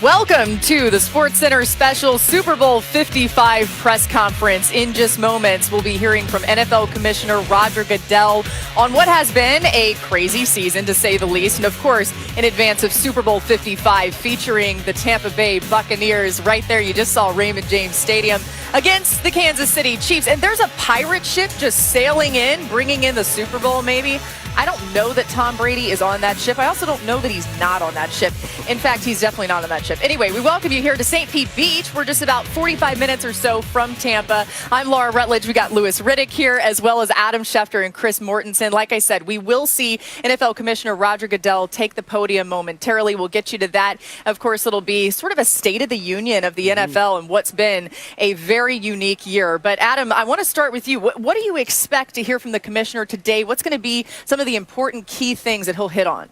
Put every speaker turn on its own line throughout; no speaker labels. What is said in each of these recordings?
Welcome to the SportsCenter special Super Bowl 55 press conference. In just moments, we'll be hearing from NFL Commissioner Rodger Goodell on what has been a crazy season, to say the least. And of course, in advance of Super Bowl 55 featuring the Tampa Bay Buccaneers. Right there, you just saw Raymond James Stadium against the Kansas City Chiefs. And there's a pirate ship just sailing in, bringing in the Super Bowl maybe. I don't know that Tom Brady is on that ship. I also don't know that he's not on that ship. In fact, he's definitely not on that ship. Anyway, we welcome you here to St. Pete Beach. We're just about 45 minutes or so from Tampa. I'm Laura Rutledge. We got Louis Riddick here, as well as Adam Schefter and Chris Mortensen. Like I said, we will see NFL Commissioner Rodger Goodell take the podium momentarily. We'll get you to that. Of course, it'll be sort of a state of the union of the NFL and what's been a very unique year. But Adam, I want to start with you. What do you expect to hear from the commissioner today? What's going to be some of the important key things that he'll hit on?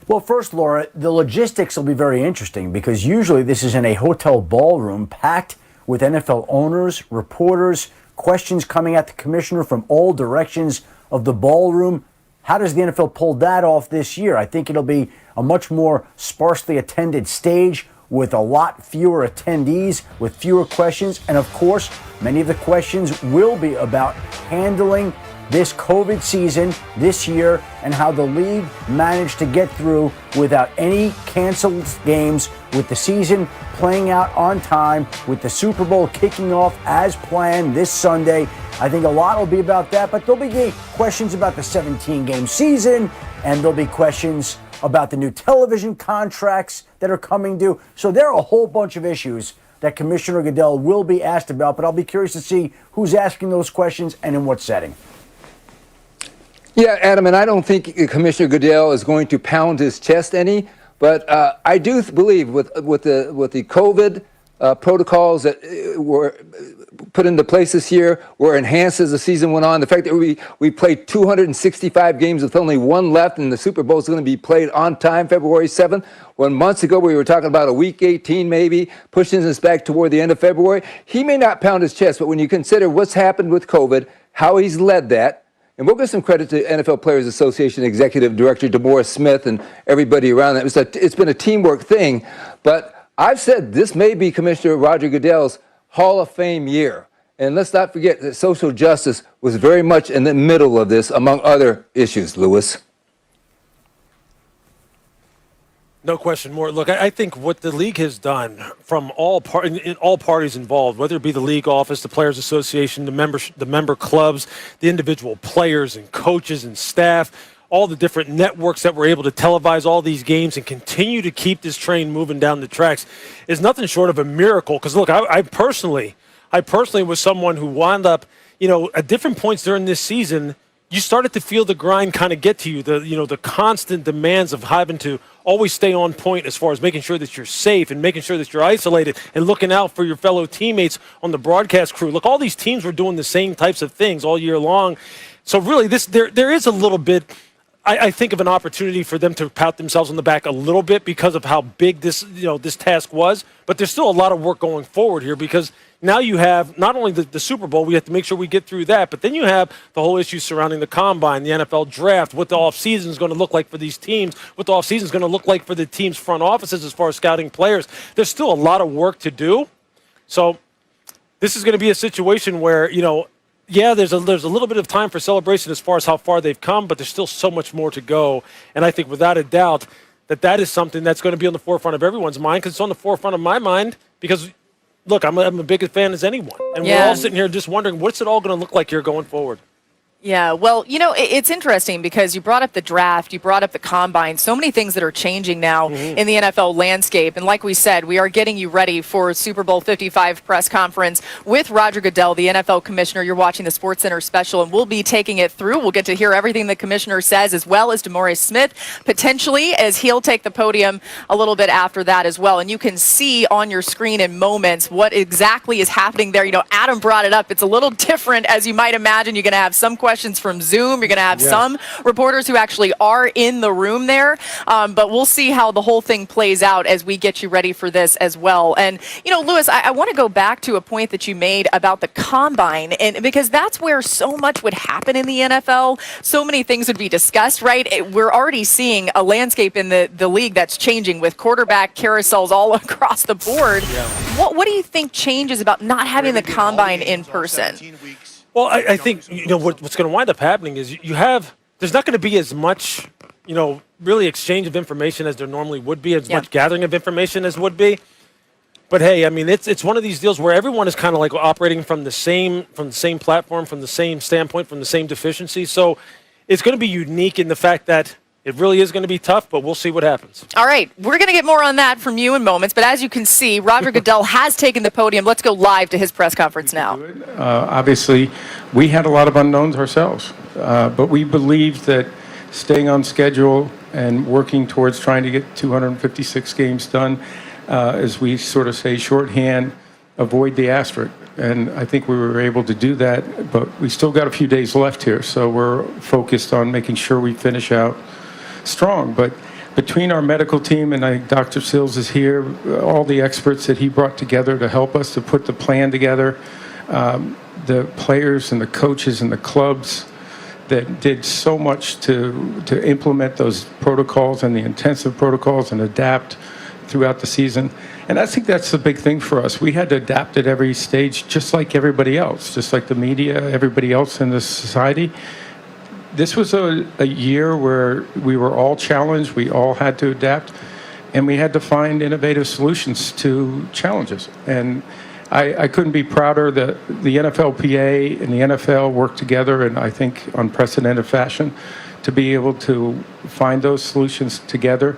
Well, first, Laura, the logistics will be very interesting because usually this is in a hotel ballroom packed with NFL owners, reporters, questions coming at the commissioner from all directions of the ballroom. How does the NFL pull that off this year? I think it'll be a much more sparsely attended stage with a lot fewer attendees, with fewer questions. And of course, many of the questions will be about handling this COVID season this year and how the league managed to get through without any canceled games, with the season playing out on time, with the Super Bowl kicking off as planned this Sunday. I think a lot will be about that, but there'll be questions about the 17-game season, and there'll be questions about the new television contracts that are coming due. So there are a whole bunch of issues that Commissioner Goodell will be asked about, but I'll be curious to see who's asking those questions and in what setting.
Yeah, Adam, and I don't think Commissioner Goodell is going to pound his chest any, but I do believe with the COVID protocols that were put into place this year were enhanced as the season went on. The fact that we played 265 games with only one left, and the Super Bowl is going to be played on time, February 7th. When months ago we were talking about a week 18 maybe, pushing us back toward the end of February. He may not pound his chest, but when you consider what's happened with COVID, how he's led that, and we'll give some credit to NFL Players Association Executive Director DeMaurice Smith and everybody around that. It's been a teamwork thing, but I've said this may be Commissioner Rodger Goodell's Hall of Fame year. And let's not forget that social justice was very much in the middle of this, among other issues, Louis.
No question more. Look, I think what the league has done from all parties involved, whether it be the league office, the Players Association, the member clubs, the individual players and coaches and staff, all the different networks that were able to televise all these games and continue to keep this train moving down the tracks, is nothing short of a miracle. Because look, I personally was someone who wound up, at different points during this season, you started to feel the grind kind of get to you, the constant demands of having to always stay on point as far as making sure that you're safe and making sure that you're isolated and looking out for your fellow teammates on the broadcast crew. Look, all these teams were doing the same types of things all year long. So really, there is a little bit, I think, of an opportunity for them to pat themselves on the back a little bit because of how big this task was. But there's still a lot of work going forward here, because now you have not only the Super Bowl, we have to make sure we get through that, but then you have the whole issue surrounding the Combine, the NFL Draft, what the offseason is going to look like for these teams, what the offseason is going to look like for the team's front offices as far as scouting players. There's still a lot of work to do. So this is going to be a situation where, there's a little bit of time for celebration as far as how far they've come, but there's still so much more to go. And I think without a doubt that is something that's going to be on the forefront of everyone's mind, because it's on the forefront of my mind, because look, I'm a big fan as anyone. And we're all sitting here just wondering, what's it all going to look like here going forward?
Yeah, well, it's interesting because you brought up the draft, you brought up the combine, so many things that are changing now in the NFL landscape. And like we said, we are getting you ready for Super Bowl 55 press conference with Rodger Goodell, the NFL commissioner. You're watching the SportsCenter special, and we'll be taking it through. We'll get to hear everything the commissioner says, as well as DeMaurice Smith, potentially, as he'll take the podium a little bit after that as well. And you can see on your screen in moments what exactly is happening there. Adam brought it up. It's a little different, as you might imagine. You're going to have some questions questions from Zoom. You're going to have some reporters who actually are in the room there. But we'll see how the whole thing plays out as we get you ready for this as well. And, Louis, I want to go back to a point that you made about the combine, and because that's where so much would happen in the NFL. So many things would be discussed, right? We're already seeing a landscape in the league that's changing with quarterback carousels all across the board. What do you think changes about not having the combine in person?
Well, I think what's going to wind up happening is there's not going to be as much really exchange of information as there normally would be, as much gathering of information as would be. But hey, I mean, it's one of these deals where everyone is kind of like operating from the same platform, from the same standpoint, from the same deficiency. So it's going to be unique in the fact that it really is going to be tough, but we'll see what happens.
All right, we're going to get more on that from you in moments. But as you can see, Rodger Goodell has taken the podium. Let's go live to his press conference now.
Obviously, we had a lot of unknowns ourselves, but we believed that staying on schedule and working towards trying to get 256 games done, as we sort of say shorthand, avoid the asterisk. And I think we were able to do that, but we still got a few days left here, so we're focused on making sure we finish out strong. But between our medical team, and Dr. Sills is here, all the experts that he brought together to help us to put the plan together, the players and the coaches and the clubs that did so much to implement those protocols and the intensive protocols and adapt throughout the season. And I think that's the big thing for us. We had to adapt at every stage, just like everybody else, just like the media, everybody else in this society. This was a year where we were all challenged. We all had to adapt, and we had to find innovative solutions to challenges. And I couldn't be prouder that the NFLPA and the NFL worked together in, I think, unprecedented fashion to be able to find those solutions together.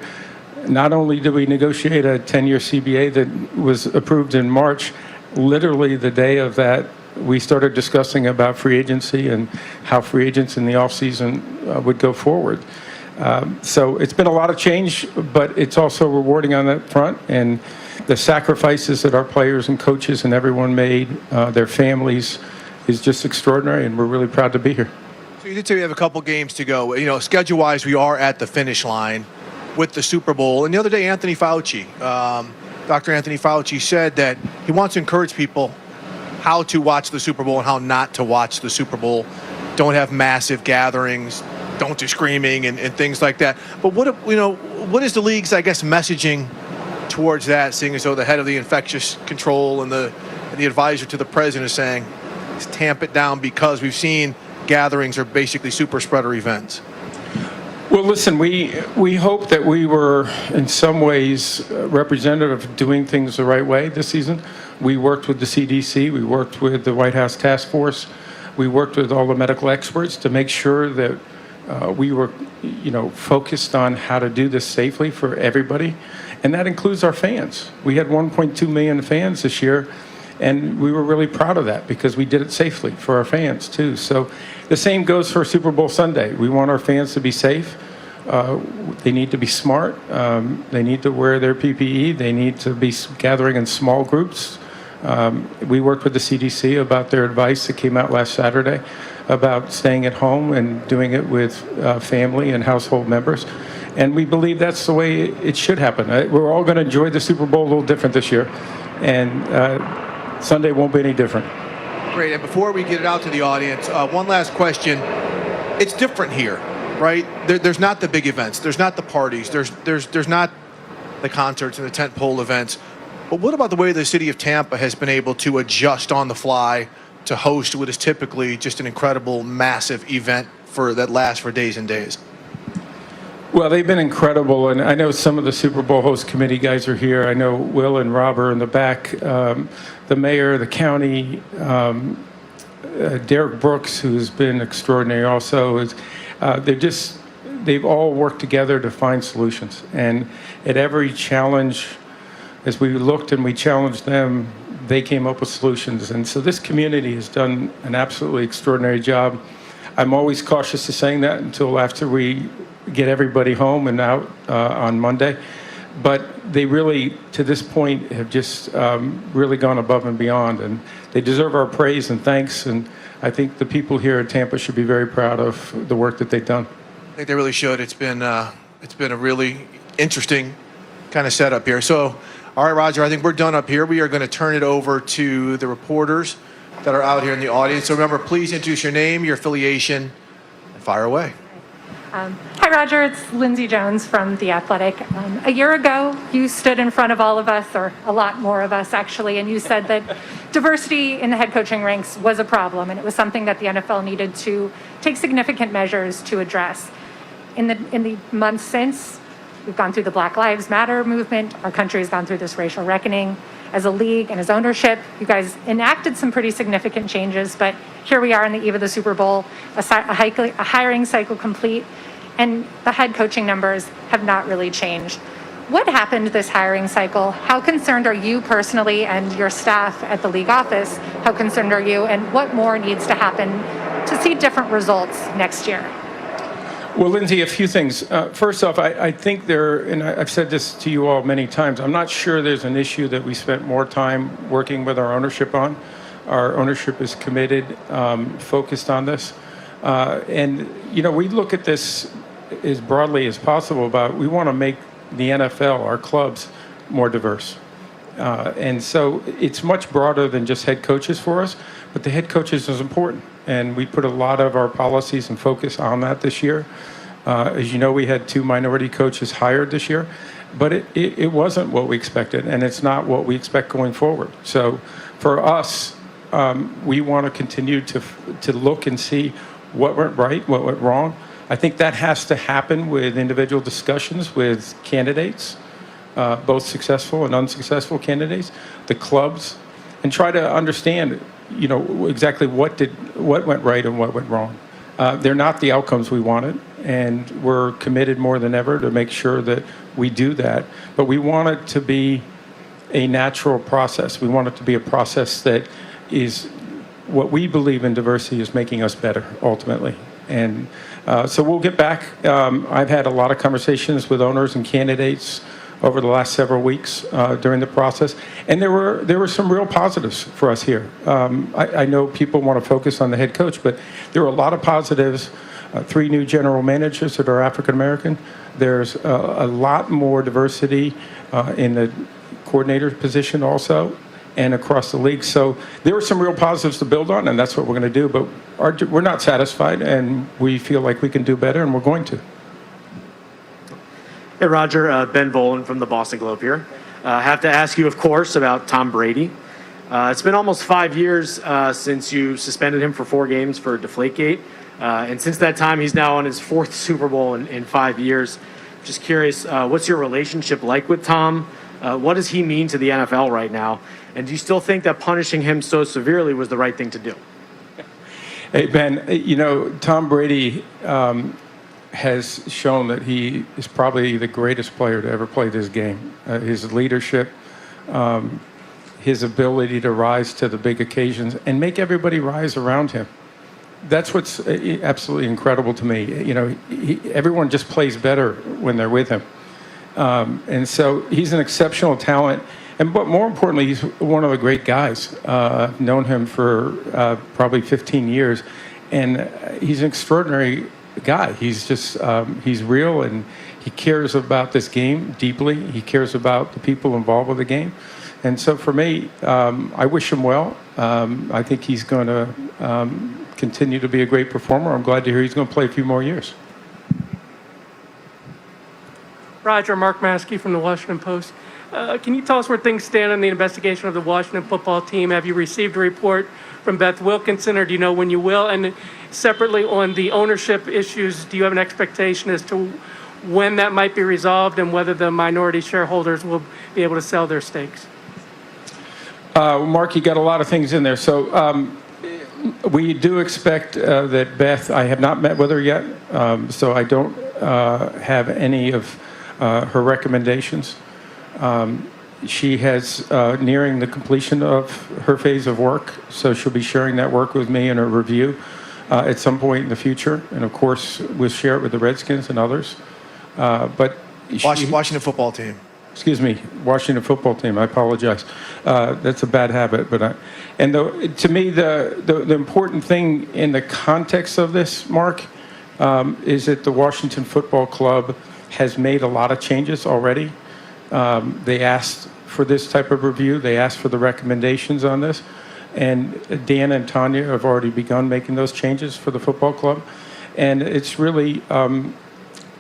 Not only did we negotiate a 10-year CBA that was approved in March, literally the day of that, we started discussing about free agency and how free agents in the offseason would go forward. So it's been a lot of change, but it's also rewarding on that front. And the sacrifices that our players and coaches and everyone made, their families, is just extraordinary, and we're really proud to be here.
So you did say we have a couple games to go. Schedule-wise, we are at the finish line with the Super Bowl. And the other day, Anthony Fauci, Dr. Anthony Fauci said that he wants to encourage people how to watch the Super Bowl and how not to watch the Super Bowl. Don't have massive gatherings, don't do screaming and things like that. But what is the league's, messaging towards that, seeing as though the head of the infectious control and the advisor to the president is saying, let's tamp it down because we've seen gatherings are basically super spreader events?
Well, listen, we hope that we were in some ways representative of doing things the right way this season. We worked with the CDC, we worked with the White House Task Force, we worked with all the medical experts to make sure that we were, focused on how to do this safely for everybody. And that includes our fans. We had 1.2 million fans this year, and we were really proud of that because we did it safely for our fans too. So the same goes for Super Bowl Sunday. We want our fans to be safe. They need to be smart. They need to wear their PPE. They need to be gathering in small groups. We worked with the CDC about their advice that came out last Saturday about staying at home and doing it with family and household members. And we believe that's the way it should happen. We're all going to enjoy the Super Bowl a little different this year. And Sunday won't be any different.
Great. And before we get it out to the audience, one last question. It's different here, right? There's not the big events. There's not the parties. There's not the concerts and the tentpole events. But what about the way the city of Tampa has been able to adjust on the fly to host what is typically just an incredible, massive event that lasts for days and days?
Well, they've been incredible, and I know some of the Super Bowl host committee guys are here. I know Will and Rob are in the back. The mayor, the county, Derek Brooks, who's been extraordinary also. They've all worked together to find solutions. And at every challenge, as we looked and we challenged them, they came up with solutions. And so this community has done an absolutely extraordinary job. I'm always cautious of saying that until after we get everybody home and out on Monday. But they really, to this point, have just really gone above and beyond, and they deserve our praise and thanks. And I think the people here at Tampa should be very proud of the work that they've done.
I think they really should. It's been a really interesting kind of setup here. So, all right, Rodger, I think we're done up here. We are going to turn it over to the reporters that are out here in the audience. So remember, please introduce your name, your affiliation, and fire away.
Hi, Rodger. It's Lindsay Jones from The Athletic. A year ago, you stood in front of all of us, or a lot more of us, actually, and you said that diversity in the head coaching ranks was a problem, and it was something that the NFL needed to take significant measures to address. In the months since, we've gone through the Black Lives Matter movement. Our country has gone through this racial reckoning. As a league and as ownership, you guys enacted some pretty significant changes, but here we are on the eve of the Super Bowl, a hiring cycle complete, and the head coaching numbers have not really changed. What happened this hiring cycle? How concerned are you personally and your staff at the league office? How concerned are you, and what more needs to happen to see different results next year?
Well, Lindsay, a few things. First off, I think and I've said this to you all many times, I'm not sure there's an issue that we spent more time working with our ownership on. Our ownership is committed, focused on this. And, we look at this as broadly as possible we want to make the NFL, our clubs, more diverse. And so it's much broader than just head coaches for us, but the head coaches is important. And we put a lot of our policies and focus on that this year. As you know, we had 2 minority coaches hired this year, but it wasn't what we expected, and it's not what we expect going forward. So for us, we want to continue to look and see what went right, what went wrong. I think that has to happen with individual discussions with candidates, both successful and unsuccessful candidates, the clubs, and try to understand, exactly what went right and what went wrong. They're not the outcomes we wanted, and we're committed more than ever to make sure that we do that. But we want it to be a natural process. We want it to be a process that is what we believe in diversity is making us better, ultimately. And so we'll get back. I've had a lot of conversations with owners and candidates over the last several weeks during the process, and there were some real positives for us here. I know people want to focus on the head coach, but there were a lot of positives. 3 new general managers that are African American. There's a lot more diversity in the coordinator position also, and across the league. So there were some real positives to build on, and that's what we're going to do. But we're not satisfied, and we feel like we can do better, and we're going to.
Hey, Rodger, Ben Volen from the Boston Globe here. I have to ask you, of course, about Tom Brady. It's been almost 5 years since you suspended him for 4 games for Deflategate. And since that time, he's now on his 4th Super Bowl in 5 years. Just curious, what's your relationship like with Tom? What does he mean to the NFL right now? And do you still think that punishing him so severely was the right thing to do?
Hey, Ben, Tom Brady has shown that he is probably the greatest player to ever play this game. His leadership, his ability to rise to the big occasions and make everybody rise around him. That's what's absolutely incredible to me. Everyone just plays better when they're with him. And so he's an exceptional talent. But more importantly, he's one of the great guys. I've known him for probably 15 years. And he's an extraordinary guy. He's just, he's real, and he cares about this game deeply. He cares about the people involved with the game. And so for me, I wish him well. I think he's going to continue to be a great performer. I'm glad to hear he's going to play a few more years.
Rodger, Mark Maskey from the Washington Post. Can you tell us where things stand in the investigation of the Washington football team? Have you received a report from Beth Wilkinson, or do you know when you will? And separately, on the ownership issues, do you have an expectation as to when that might be resolved and whether the minority shareholders will be able to sell their stakes?
Mark, you got a lot of things in there. So we do expect that Beth, I have not met with her yet, so I don't have any of her recommendations. She has nearing the completion of her phase of work, so she'll be sharing that work with me in a review at some point in the future. And of course, we'll share it with the Redskins and others. But
Washington football team.
excuse me, Washington football team. I apologize. That's a bad habit. To me, the important thing in the context of this, Mark, is that the Washington Football Club has made a lot of changes already. They asked for this type of review. They asked for the recommendations on this. And Dan and Tanya have already begun making those changes for the football club. And it's really,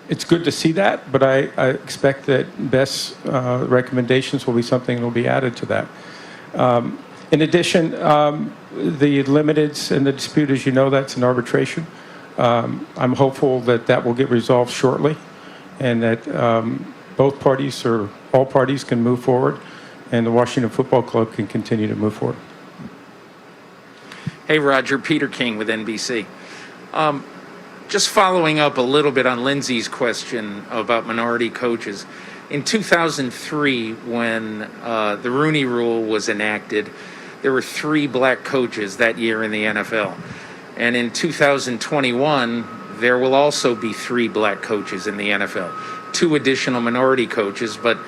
it's good to see that, but I expect that Beth's recommendations will be something that will be added to that. In addition, the limiteds and the dispute, as you know, that's an arbitration. I'm hopeful that that will get resolved shortly and that both parties or all parties can move forward and the Washington Football Club can continue to move forward.
Hey, Roger. Peter King with NBC. Just following up a little bit on Lindsay's question about minority coaches. In 2003, when the Rooney Rule was enacted, there were 3 black coaches that year in the NFL. And in 2021, there will also be 3 black coaches in the NFL. 2 additional minority coaches, but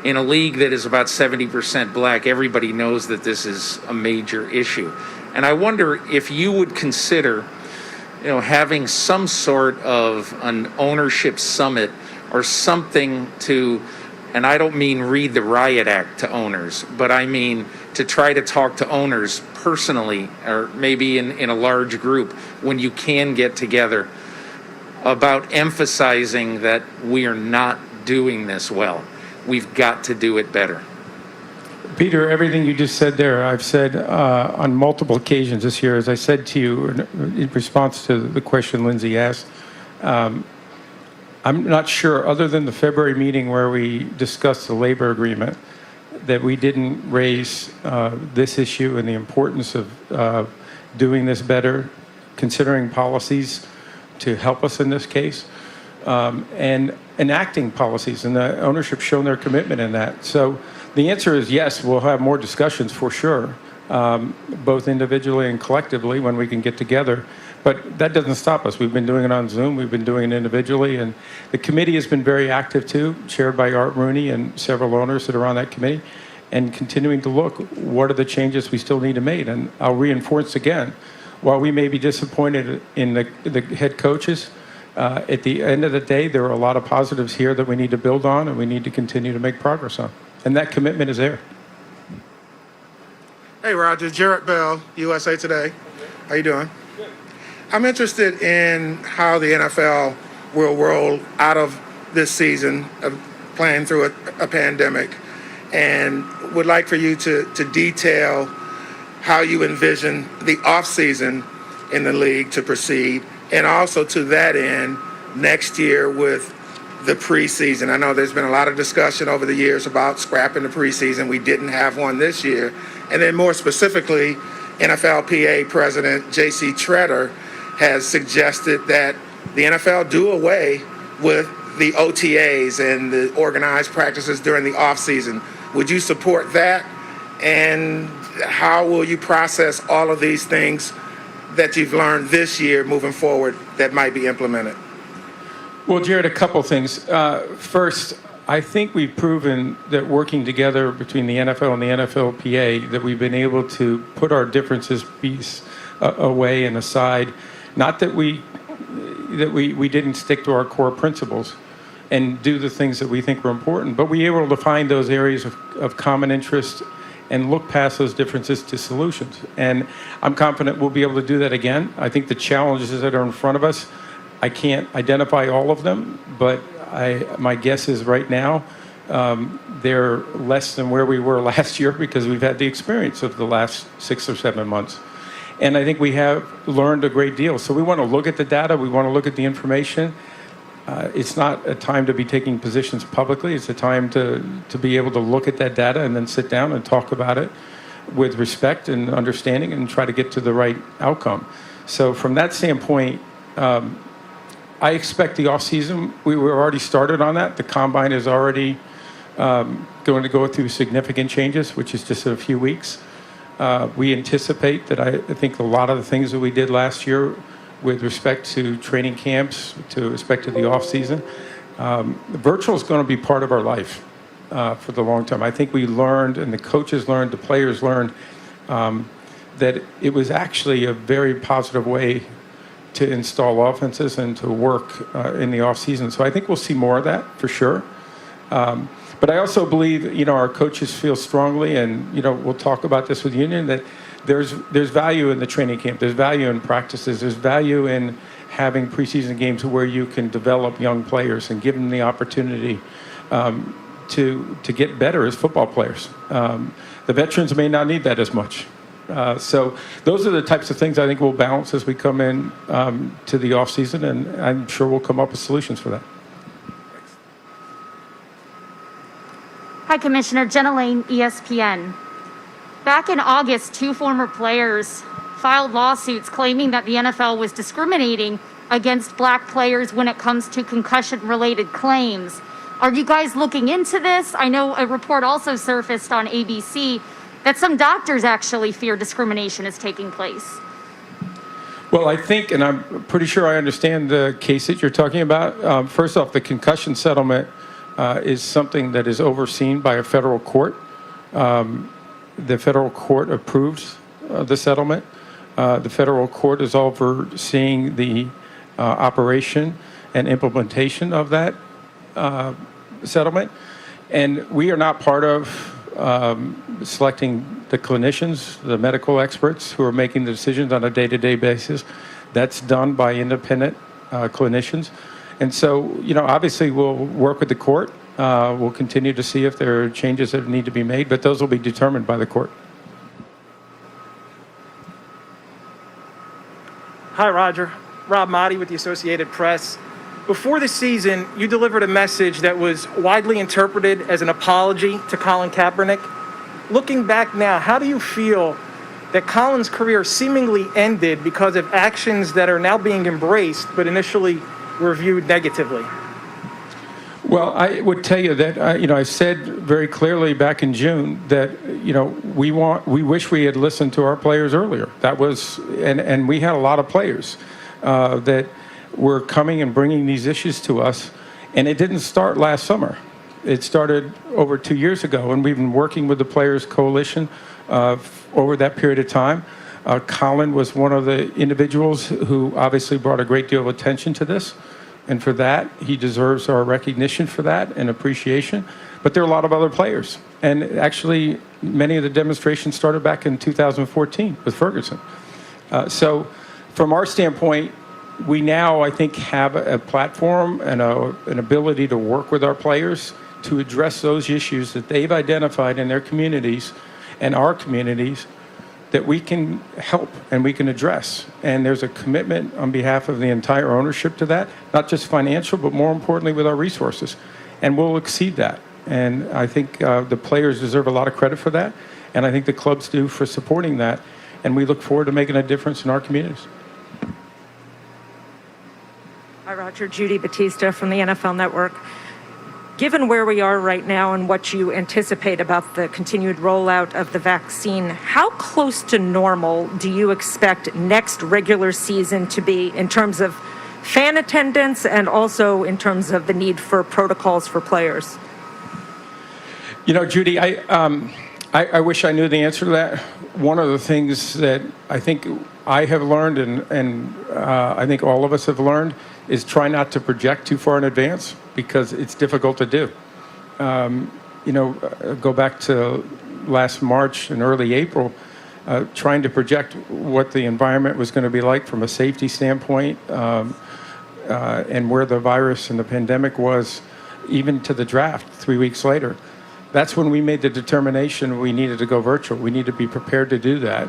in a league that is about 70% black, everybody knows that this is a major issue. And I wonder if you would consider, having some sort of an ownership summit or something to, and I don't mean read the riot act to owners, but I mean to try to talk to owners personally or maybe in a large group when you can get together about emphasizing that we are not doing this well. We've got to do it better.
Peter, everything you just said there, I've said on multiple occasions this year, as I said to you in response to the question Lindsay asked. I'm not sure, other than the February meeting where we discussed the labor agreement, that we didn't raise this issue and the importance of doing this better, considering policies to help us in this case, and enacting policies, and the ownership shown their commitment in that. So the answer is yes, we'll have more discussions for sure, both individually and collectively when we can get together. But that doesn't stop us. We've been doing it on Zoom. We've been doing it individually. And the committee has been very active too, chaired by Art Rooney and several owners that are on that committee, and continuing to look, what are the changes we still need to make? And I'll reinforce again, while we may be disappointed in the head coaches, at the end of the day, there are a lot of positives here that we need to build on and we need to continue to make progress on. And that commitment is there.
Hey, Roger. Jarrett Bell, USA Today. How you doing? Good. I'm interested in how the NFL will roll out of this season of playing through a pandemic, and would like for you to detail how you envision the offseason in the league to proceed, and also to that end, next year with the preseason. I know there's been a lot of discussion over the years about scrapping the preseason. We didn't have one this year. And then more specifically, NFLPA President J.C. Tretter has suggested that the NFL do away with the OTAs and the organized practices during the offseason. Would you support that? And how will you process all of these things that you've learned this year moving forward that might be implemented?
Well, Jared, a couple things. First, I think we've proven that working together between the NFL and the NFLPA, that we've been able to put our differences away and aside. Not that we didn't stick to our core principles and do the things that we think were important, but we were able to find those areas of common interest and look past those differences to solutions. And I'm confident we'll be able to do that again. I think the challenges that are in front of us, I can't identify all of them, but my guess is right now they're less than where we were last year because we've had the experience of the last 6 or 7 months. And I think we have learned a great deal. So we want to look at the data. We want to look at the information. It's not a time to be taking positions publicly. It's a time to be able to look at that data and then sit down and talk about it with respect and understanding and try to get to the right outcome. So from that standpoint, I expect the offseason, we were already started on that. The combine is already going to go through significant changes, which is just in a few weeks. We anticipate that I think a lot of the things that we did last year with respect to training camps, to respect to the offseason, virtual is going to be part of our life. for the long term. I think we learned, and the coaches learned, the players learned, that it was actually a very positive way to install offenses and to work in the offseason. So I think we'll see more of that for sure. But I also believe, our coaches feel strongly, and, we'll talk about this with Union, that there's value in the training camp. There's value in practices. There's value in having preseason games where you can develop young players and give them the opportunity to get better as football players. The veterans may not need that as much. So those are the types of things I think we'll balance as we come in to the offseason, and I'm sure we'll come up with solutions for that.
Hi, Commissioner. Jenna Lane, ESPN. Back in August, 2 former players filed lawsuits claiming that the NFL was discriminating against black players when it comes to concussion-related claims. Are you guys looking into this? I know a report also surfaced on ABC that some doctors actually fear discrimination is taking place.
Well, I think, and I'm pretty sure I understand the case that you're talking about. First off, the concussion settlement is something that is overseen by a federal court. The federal court approved the settlement. The federal court is overseeing the operation and implementation of that settlement. And we are not part of selecting the clinicians, the medical experts who are making the decisions on a day-to-day basis. That's done by independent clinicians. And so, obviously we'll work with the court. We'll continue to see if there are changes that need to be made, but those will be determined by the court.
Hi, Rodger. Rob Motti with the Associated Press. Before the season, you delivered a message that was widely interpreted as an apology to Colin Kaepernick. Looking back now, how do you feel that Colin's career seemingly ended because of actions that are now being embraced but initially were viewed negatively?
Well, I would tell you that, I said very clearly back in June that, we wish we had listened to our players earlier. That was, and we had a lot of players that were coming and bringing these issues to us. And it didn't start last summer. It started over 2 years ago, and we've been working with the Players Coalition over that period of time. Colin was one of the individuals who obviously brought a great deal of attention to this. And for that, he deserves our recognition for that and appreciation. But there are a lot of other players. And actually, many of the demonstrations started back in 2014 with Ferguson. So from our standpoint, we now, I think, have a platform and an ability to work with our players to address those issues that they've identified in their communities and our communities that we can help and we can address. And there's a commitment on behalf of the entire ownership to that, not just financial, but more importantly with our resources. And we'll exceed that. And I think the players deserve a lot of credit for that. And I think the clubs do for supporting that. And we look forward to making a difference in our communities.
Hi, Rodger. Judy Batista from the NFL Network. Given where we are right now and what you anticipate about the continued rollout of the vaccine, how close to normal do you expect next regular season to be in terms of fan attendance and also in terms of the need for protocols for players?
Judy, I wish I knew the answer to that. One of the things that I think I have learned and I think all of us have learned is try not to project too far in advance because it's difficult to do. Go back to last March and early April, trying to project what the environment was going to be like from a safety standpoint and where the virus and the pandemic was, even to the draft 3 weeks later. That's when we made the determination we needed to go virtual. We need to be prepared to do that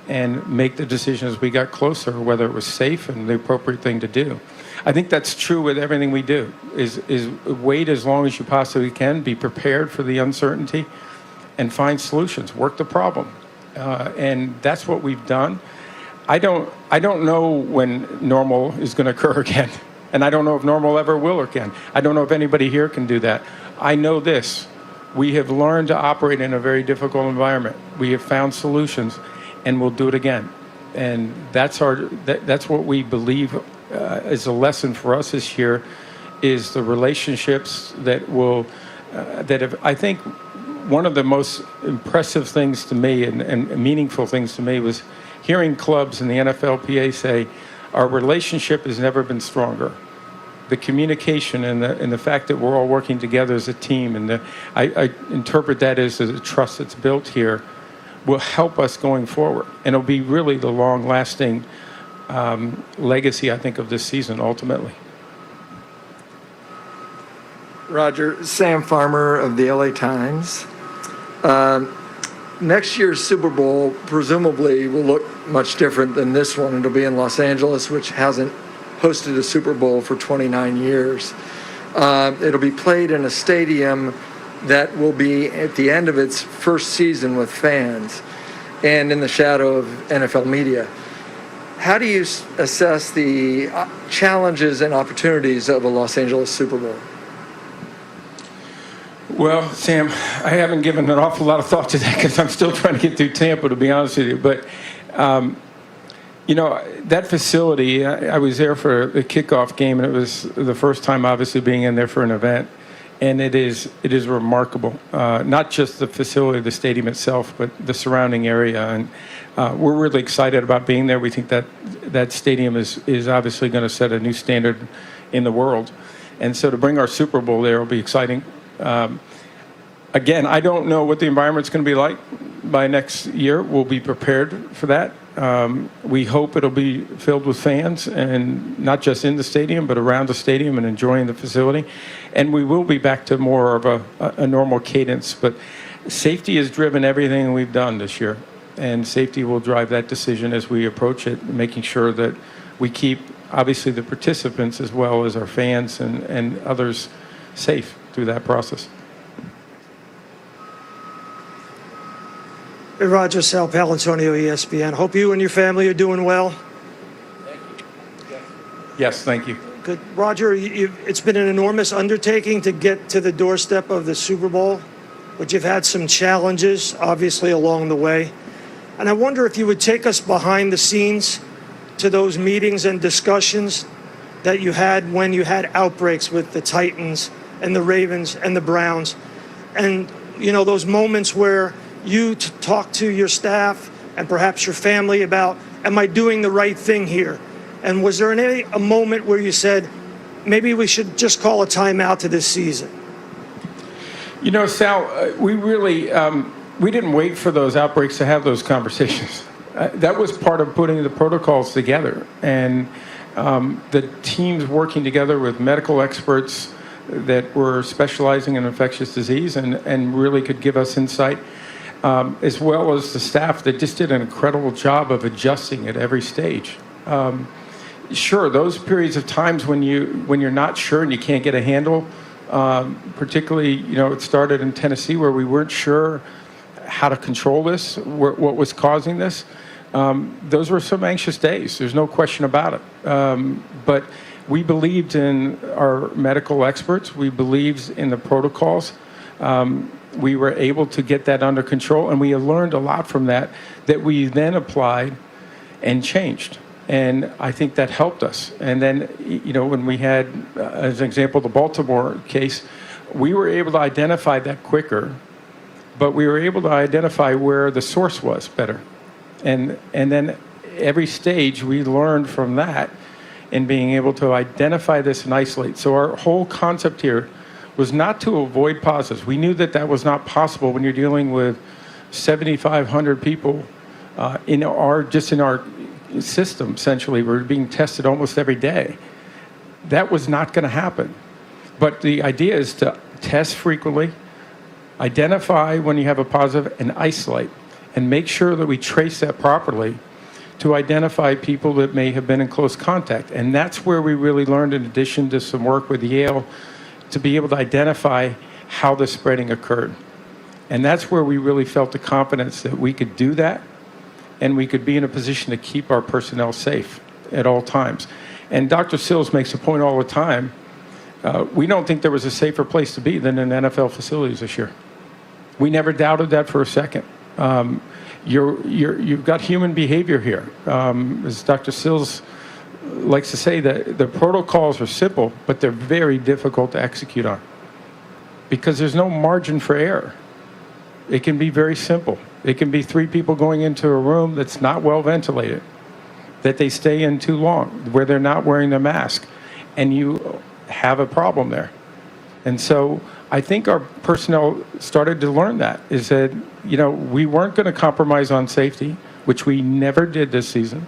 and make the decision as we got closer, whether it was safe and the appropriate thing to do. I think that's true with everything we do, is wait as long as you possibly can, be prepared for the uncertainty, and find solutions, work the problem. And that's what we've done. I don't know when normal is going to occur again, and I don't know if normal ever will again. I don't know if anybody here can do that. I know this. We have learned to operate in a very difficult environment. We have found solutions, and we'll do it again. And that's what we believe is a lesson for us this year, is the relationships that will I think one of the most impressive things to me and meaningful things to me was hearing clubs in the NFLPA say, our relationship has never been stronger. The communication and the fact that we're all working together as a team, and I interpret that as the trust that's built here will help us going forward. And it'll be really the long-lasting legacy, I think, of this season ultimately.
Rodger, Sam Farmer of the LA Times. Next year's Super Bowl presumably will look much different than this one. It'll be in Los Angeles, which hasn't hosted a Super Bowl for 29 years. It'll be played in a stadium that will be at the end of its first season with fans and in the shadow of NFL media. How do you assess the challenges and opportunities of a Los Angeles Super Bowl?
Well, Sam, I haven't given an awful lot of thought to that because I'm still trying to get through Tampa, to be honest with you. But, that facility, I was there for the kickoff game, and it was the first time, obviously, being in there for an event. And it is remarkable, not just the facility, the stadium itself, but the surrounding area. And we're really excited about being there. We think that stadium is obviously going to set a new standard in the world. And so to bring our Super Bowl there will be exciting. Again, I don't know what the environment's going to be like by next year. We'll be prepared for that. We hope it'll be filled with fans, and not just in the stadium, but around the stadium and enjoying the facility. And we will be back to more of a normal cadence. But safety has driven everything we've done this year, and safety will drive that decision as we approach it, making sure that we keep, obviously, the participants as well as our fans and others safe through that process.
Hey, Rodger, Sal Palantonio, ESPN. Hope you and your family are doing well.
Thank you. Yes, thank you.
Good. Rodger, it's been an enormous undertaking to get to the doorstep of the Super Bowl, but you've had some challenges, obviously, along the way. And I wonder if you would take us behind the scenes to those meetings and discussions that you had when you had outbreaks with the Titans and the Ravens and the Browns. And, those moments where you talk to your staff and perhaps your family about, am I doing the right thing here? And was there a moment where you said, maybe we should just call a timeout to this season?
Sal, we really, we didn't wait for those outbreaks to have those conversations. That was part of putting the protocols together. And the teams working together with medical experts that were specializing in infectious disease and really could give us insight, as well as the staff that just did an incredible job of adjusting at every stage. Sure, those periods of times when you're not sure and you can't get a handle, particularly, it started in Tennessee where we weren't sure how to control this, what was causing this. Those were some anxious days. There's no question about it. But we believed in our medical experts. We believed in the protocols. We were able to get that under control, and we have learned a lot from that we then applied and changed. And I think that helped us. And then, when we had, as an example, the Baltimore case, we were able to identify that quicker, but we were able to identify where the source was better. And then every stage we learned from that in being able to identify this and isolate. So our whole concept here was not to avoid positives. We knew that was not possible when you're dealing with 7,500 people in our system, essentially. We're being tested almost every day. That was not going to happen. But the idea is to test frequently, identify when you have a positive, and isolate, and make sure that we trace that properly to identify people that may have been in close contact. And that's where we really learned, in addition to some work with Yale, to be able to identify how the spreading occurred. And that's where we really felt the confidence that we could do that, and we could be in a position to keep our personnel safe at all times. And Dr. Sills makes a point all the time. We don't think there was a safer place to be than in NFL facilities this year. We never doubted that for a second. You've got human behavior here. As Dr. Sills likes to say, that the protocols are simple, but they're very difficult to execute on because there's no margin for error. It can be very simple. It can be 3 people going into a room that's not well ventilated, that they stay in too long, where they're not wearing their mask, and you have a problem there. And so I think our personnel started to learn that, is that, we weren't going to compromise on safety, which we never did this season.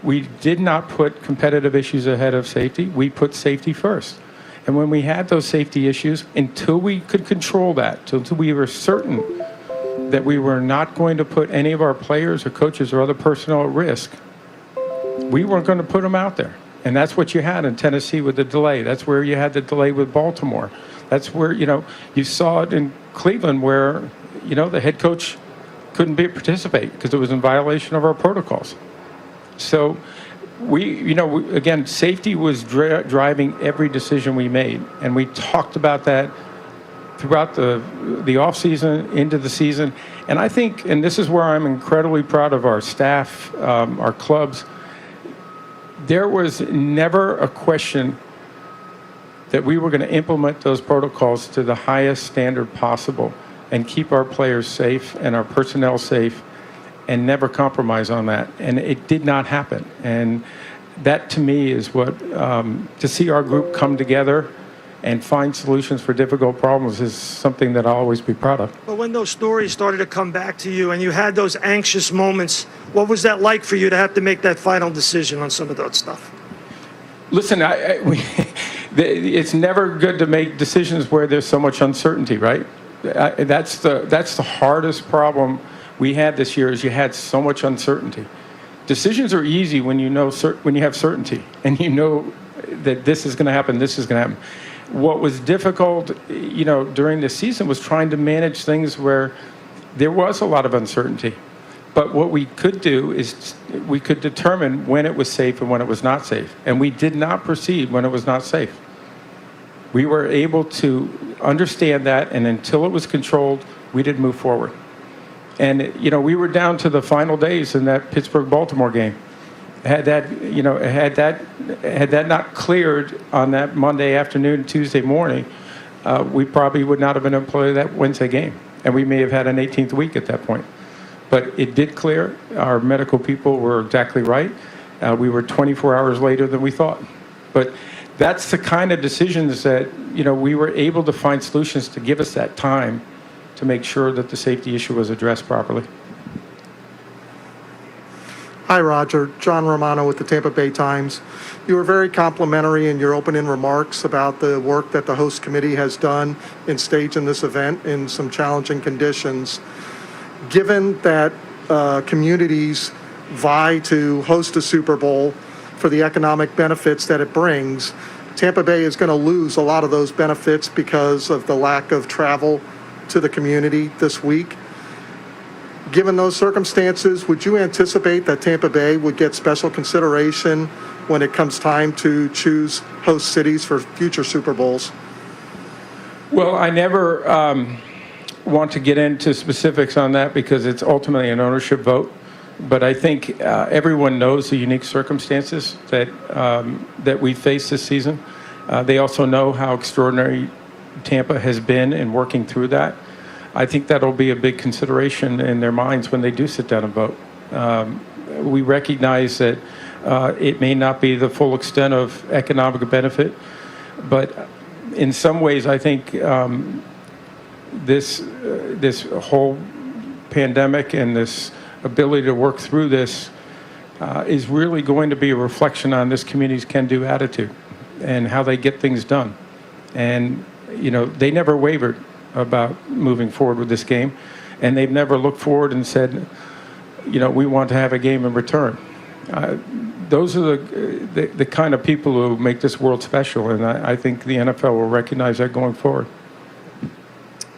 We did not put competitive issues ahead of safety. We put safety first. And when we had those safety issues, until we could control that, until we were certain that we were not going to put any of our players or coaches or other personnel at risk, we weren't going to put them out there. And that's what you had in Tennessee with the delay. That's where you had the delay with Baltimore. That's where, you saw it in Cleveland where, the head coach couldn't participate because it was in violation of our protocols. So again, safety was driving every decision we made. And we talked about that throughout the off season, into the season. And I think, and this is where I'm incredibly proud of our staff, our clubs, there was never a question that we were going to implement those protocols to the highest standard possible and keep our players safe and our personnel safe and never compromise on that. And it did not happen. And that, to me, is what, to see our group come together and find solutions for difficult problems is something that I'll always be proud of.
But when those stories started to come back to you and you had those anxious moments, what was that like for you to have to make that final decision on some of that stuff?
Listen, it's never good to make decisions where there's so much uncertainty, right? That's the hardest problem we had this year, is you had so much uncertainty. Decisions are easy when you have certainty and you know that this is going to happen, this is going to happen. What was difficult, during this season was trying to manage things where there was a lot of uncertainty. But what we could do is we could determine when it was safe and when it was not safe. And we did not proceed when it was not safe. We were able to understand that, and until it was controlled, we didn't move forward. And, we were down to the final days in that Pittsburgh-Baltimore game. Had that not cleared on that Monday afternoon, Tuesday morning, we probably would not have been able to play that Wednesday game. And we may have had an 18th week at that point. But it did clear. Our medical people were exactly right. We were 24 hours later than we thought. But that's the kind of decisions that, we were able to find solutions to give us that time to make sure that the safety issue was addressed properly.
Hi, Rodger. John Romano with the Tampa Bay Times. You were very complimentary in your opening remarks about the work that the host committee has done in staging this event in some challenging conditions. Given that communities vie to host a Super Bowl for the economic benefits that it brings, Tampa Bay is going to lose a lot of those benefits because of the lack of travel to the community this week. Given those circumstances, would you anticipate that Tampa Bay would get special consideration when it comes time to choose host cities for future Super Bowls?
Well, I never want to get into specifics on that because it's ultimately an ownership vote. But I think everyone knows the unique circumstances that we face this season. They also know how extraordinary Tampa has been in working through that. I think that'll be a big consideration in their minds when they do sit down and vote. We recognize that it may not be the full extent of economic benefit, but in some ways, I think this whole pandemic and this ability to work through this is really going to be a reflection on this community's can-do attitude and how they get things done. And, they never wavered about moving forward with this game, and they've never looked forward and said, we want to have a game in return. Those are the kind of people who make this world special, and I think the NFL will recognize that going forward.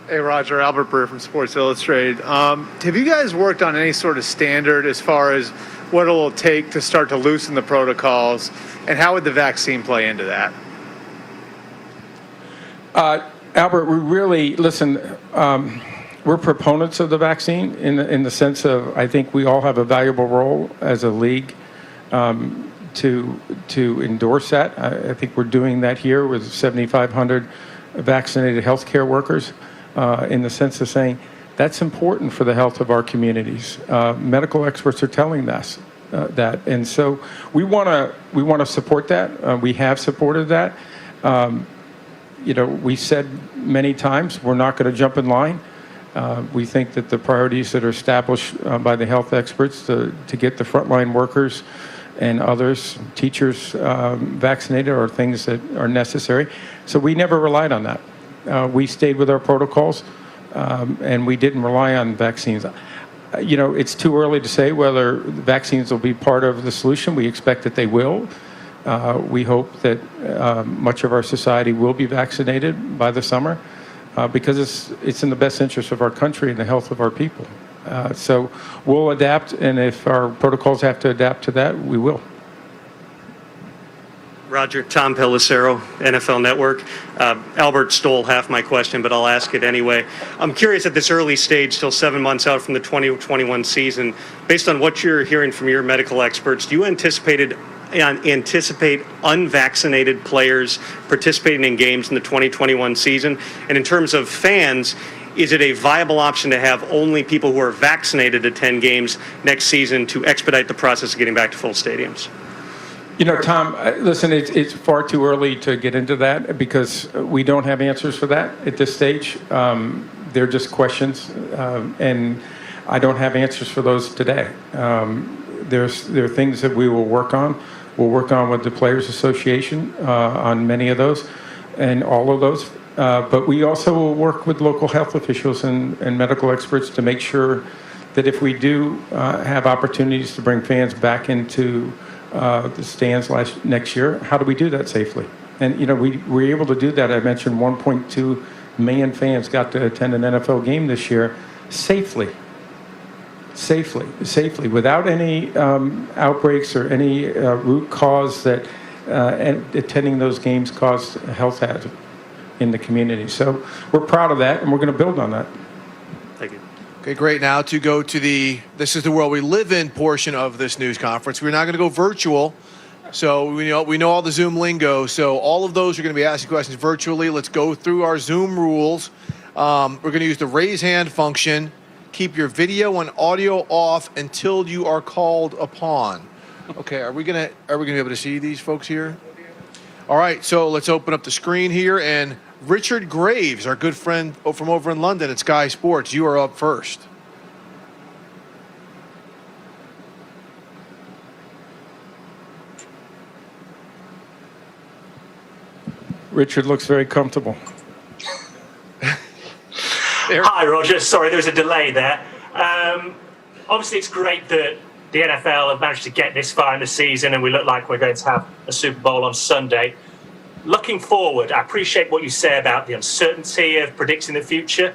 Hey, Rodger, Albert Breer from Sports Illustrated. Have you guys worked on any sort of standard as far as what it will take to start to loosen the protocols, and how would the vaccine play into that?
Albert, we really, listen, we're proponents of the vaccine in the sense of, I think we all have a valuable role as a league to endorse that. I think we're doing that here with 7,500 vaccinated healthcare workers in the sense of saying that's important for the health of our communities. Medical experts are telling us that, and so we want to support that. We have supported that. We said many times we're not going to jump in line. We think that the priorities that are established by the health experts to get the frontline workers and others, teachers, vaccinated are things that are necessary. So we never relied on that. We stayed with our protocols, and we didn't rely on vaccines. It's too early to say whether vaccines will be part of the solution. We expect that they will. We hope that much of our society will be vaccinated by the summer because it's in the best interest of our country and the health of our people. So we'll adapt, and if our protocols have to adapt to that, we will.
Roger, Tom Pelissero, NFL Network. Albert stole half my question, but I'll ask it anyway. I'm curious at this early stage, still 7 months out from the 2021 season, based on what you're hearing from your medical experts, do you anticipate unvaccinated players participating in games in the 2021 season? And in terms of fans, is it a viable option to have only people who are vaccinated attend games next season to expedite the process of getting back to full stadiums?
Tom, listen, it's far too early to get into that because we don't have answers for that at this stage. They're just questions, and I don't have answers for those today. There are things that we will work on. We'll work on with the Players Association on many of those and all of those. But we also will work with local health officials and medical experts to make sure that if we do have opportunities to bring fans back into the stands next year, how do we do that safely? And, we were able to do that. I mentioned 1.2 million fans got to attend an NFL game this year safely, without any outbreaks or any root cause that attending those games caused a health hazard in the community. So we're proud of that, and we're going to build on that.
Thank you.
Okay, great. Now to go to this is the world we live in portion of this news conference. We're not going to go virtual. So we know all the Zoom lingo. So all of those are going to be asking questions virtually. Let's go through our Zoom rules. We're going to use the raise hand function. Keep your video and audio off until you are called upon. Okay, are we gonna be able to see these folks here? All right, so let's open up the screen here, and Richard Graves, our good friend from over in London at Sky Sports, you are up first.
Richard looks very comfortable.
Hi, Roger. Sorry, there was a delay there. Obviously, it's great that the NFL have managed to get this far in the season, and we look like we're going to have a Super Bowl on Sunday. Looking forward, I appreciate what you say about the uncertainty of predicting the future.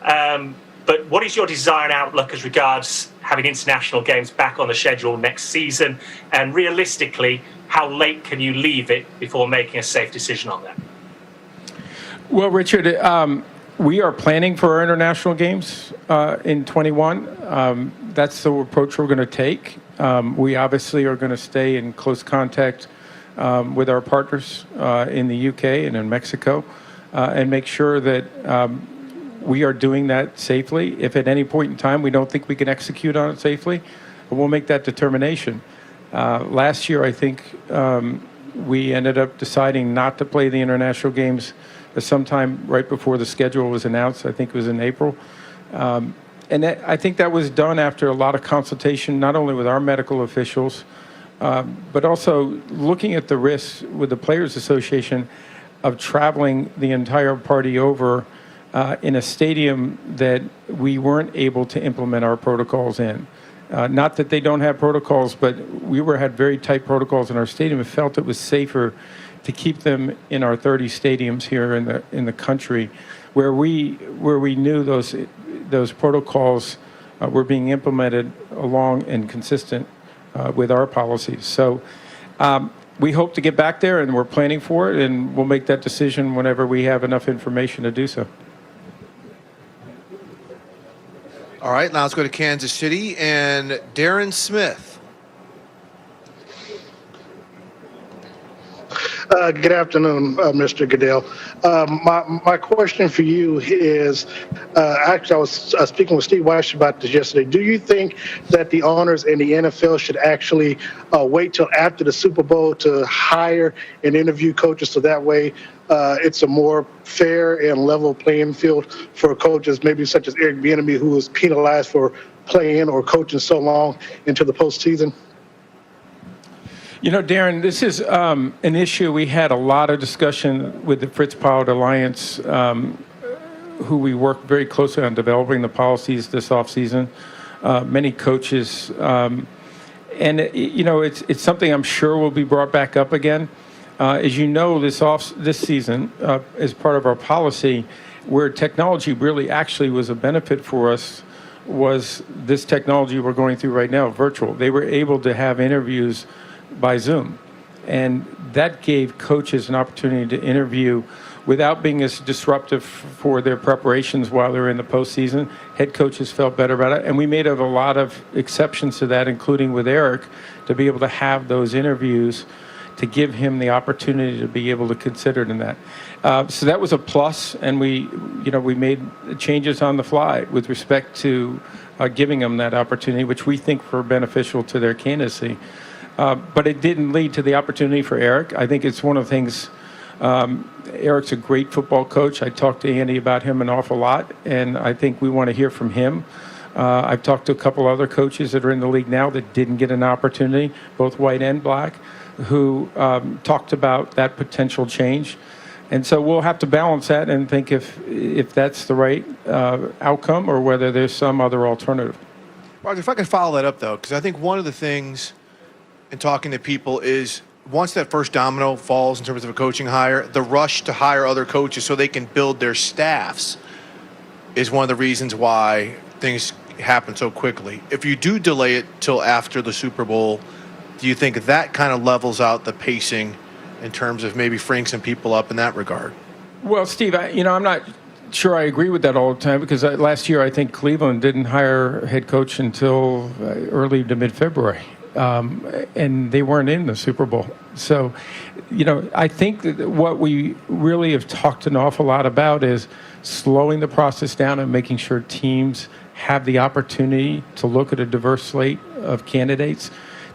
But what is your desire and outlook as regards having international games back on the schedule next season? And realistically, how late can you leave it before making a safe decision on that?
Well, Richard, we are planning for our international games in 21. That's the approach we're going to take. We obviously are going to stay in close contact with our partners in the UK and in Mexico and make sure that we are doing that safely. If at any point in time we don't think we can execute on it safely, we'll make that determination. Last year, I think we ended up deciding not to play the international games sometime right before the schedule was announced. I think it was in April. And I think that was done after a lot of consultation, not only with our medical officials, but also looking at the risks with the Players Association of traveling the entire party over in a stadium that we weren't able to implement our protocols in. Not that they don't have protocols, but we had very tight protocols in our stadium and felt it was safer to keep them in our 30 stadiums here in the country, where we knew those protocols were being implemented along and consistent with our policies. So we hope to get back there, and we're planning for it, and we'll make that decision whenever we have enough information to do so.
All right, now let's go to Kansas City and Darren Smith.
Good afternoon, Mr. Goodell. My question for you is, actually, I was speaking with Steve Weiss about this yesterday. Do you think that the owners and the NFL should actually wait till after the Super Bowl to hire and interview coaches, so that way it's a more fair and level playing field for coaches, maybe such as Eric Bieniemy, who was penalized for playing or coaching so long into the postseason?
You know, Darren, this is an issue. We had a lot of discussion with the Fritz Pollard Alliance, who we worked very closely on developing the policies this offseason. Many coaches, and you know, it's something I'm sure will be brought back up again. As you know, this season, as part of our policy, where technology really actually was a benefit for us, was this technology we're going through right now, virtual. They were able to have interviews by Zoom. And that gave coaches an opportunity to interview without being as disruptive for their preparations while they're in the postseason. Head coaches felt better about it. And we made a lot of exceptions to that, including with Eric, to be able to have those interviews to give him the opportunity to be able to consider it in that. So that was a plus, and we made changes on the fly with respect to giving them that opportunity, which we think were beneficial to their candidacy. But it didn't lead to the opportunity for Eric. I think it's one of the things, Eric's a great football coach. I talked to Andy about him an awful lot, and I think we want to hear from him. I've talked to a couple other coaches that are in the league now that didn't get an opportunity, both white and black, who talked about that potential change. And so we'll have to balance that and think if that's the right outcome or whether there's some other alternative.
Rodger, if I could follow that up, though, because I think one of the things in talking to people is once that first domino falls in terms of a coaching hire, the rush to hire other coaches so they can build their staffs is one of the reasons why things happen so quickly. If you do delay it till after the Super Bowl, do you think that kind of levels out the pacing in terms of maybe freeing some people up in that regard?
Well, Steve, I'm not sure I agree with that all the time, because last year I think Cleveland didn't hire a head coach until early to mid-February. And they weren't in the Super Bowl. So, I think that what we really have talked an awful lot about is slowing the process down and making sure teams have the opportunity to look at a diverse slate of candidates,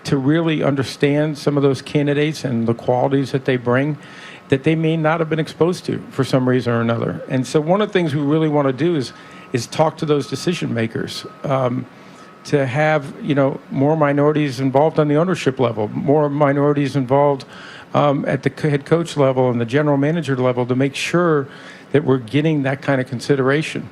to really understand some of those candidates and the qualities that they bring that they may not have been exposed to for some reason or another. And so one of the things we really want to do is talk to those decision makers. To have more minorities involved on the ownership level, more minorities involved at the head coach level and the general manager level, to make sure that we're getting that kind of consideration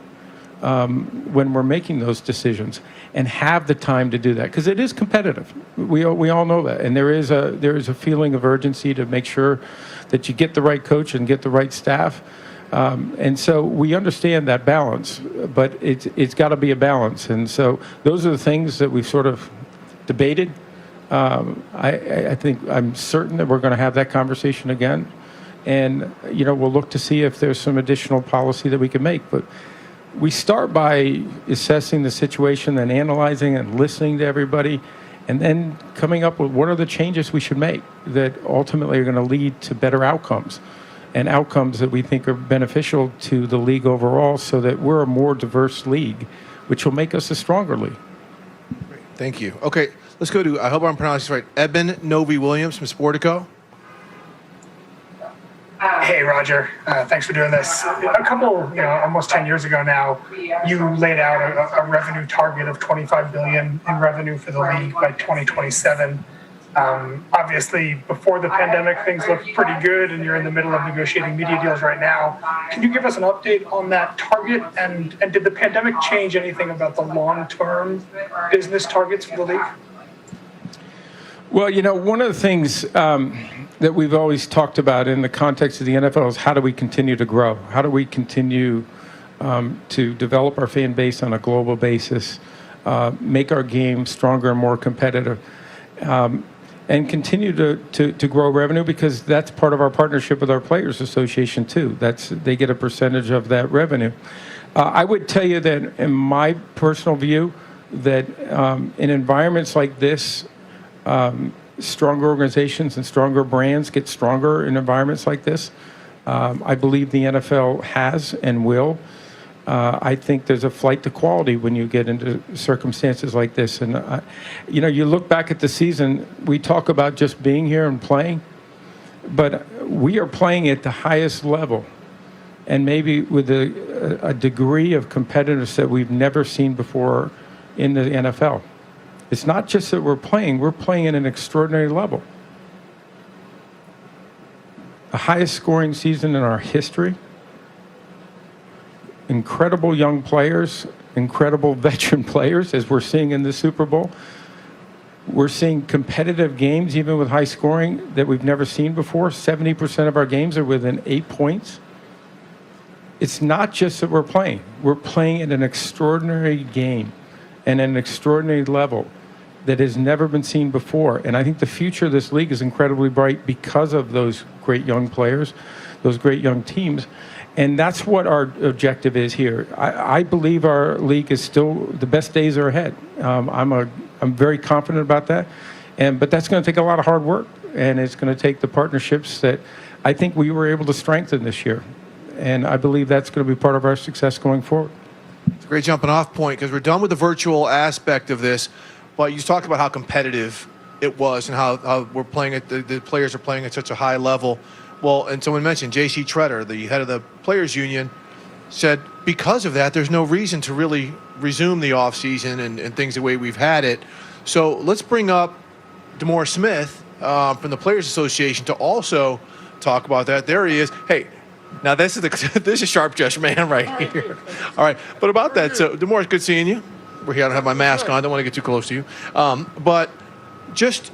when we're making those decisions, and have the time to do that, because it is competitive. We all know that, and there is a feeling of urgency to make sure that you get the right coach and get the right staff. And so we understand that balance, but it's got to be a balance. And so those are the things that we've sort of debated. I'm certain that we're going to have that conversation again. And, we'll look to see if there's some additional policy that we can make. But we start by assessing the situation, then analyzing and listening to everybody, and then coming up with what are the changes we should make that ultimately are going to lead to better outcomes. And outcomes that we think are beneficial to the league overall, so that we're a more diverse league, which will make us a stronger league.
Great. Thank you. Okay, let's go to, I hope I'm pronouncing this right, Eben Novi-Williams from Sportico.
Hey, Rodger. Thanks for doing this. A couple, almost 10 years ago now, you laid out a revenue target of $25 billion in revenue for the league by 2027. Obviously, before the pandemic, things looked pretty good, and you're in the middle of negotiating media deals right now. Can you give us an update on that target? And did the pandemic change anything about the long-term business targets for the league?
Well, one of the things that we've always talked about in the context of the NFL is how do we continue to grow? How do we continue to develop our fan base on a global basis, make our game stronger and more competitive? And continue to grow revenue, because that's part of our partnership with our Players Association too. They get a percentage of that revenue. I would tell you that in my personal view, that in environments like this, stronger organizations and stronger brands get stronger in environments like this. I believe the NFL has and will. I think there's a flight to quality when you get into circumstances like this. And, you look back at the season, we talk about just being here and playing, but we are playing at the highest level and maybe with a degree of competitiveness that we've never seen before in the NFL. It's not just that we're playing at an extraordinary level. The highest scoring season in our history. Incredible young players, incredible veteran players, as we're seeing in the Super Bowl. We're seeing competitive games, even with high scoring, that we've never seen before. 70% of our games are within 8 points. It's not just that we're playing at an extraordinary game and an extraordinary level that has never been seen before. And I think the future of this league is incredibly bright because of those great young players, those great young teams. And that's what our objective is here. I believe our league is still, the best days are ahead. I'm very confident about that. But that's going to take a lot of hard work, and it's going to take the partnerships that I think we were able to strengthen this year. And I believe that's going to be part of our success going forward.
It's a great jumping off point because we're done with the virtual aspect of this. But you talked about how competitive it was and how we're playing at the players are playing at such a high level. Well, and someone mentioned J.C. Tretter, the head of the Players Union, said because of that, there's no reason to really resume the offseason and things the way we've had it. So let's bring up Demore Smith from the Players Association to also talk about that. There he is. Hey, now this is sharp dressed man right here. All right, but about that, so Demore, it's good seeing you. We're here. I don't have my mask on. I don't want to get too close to you. But just,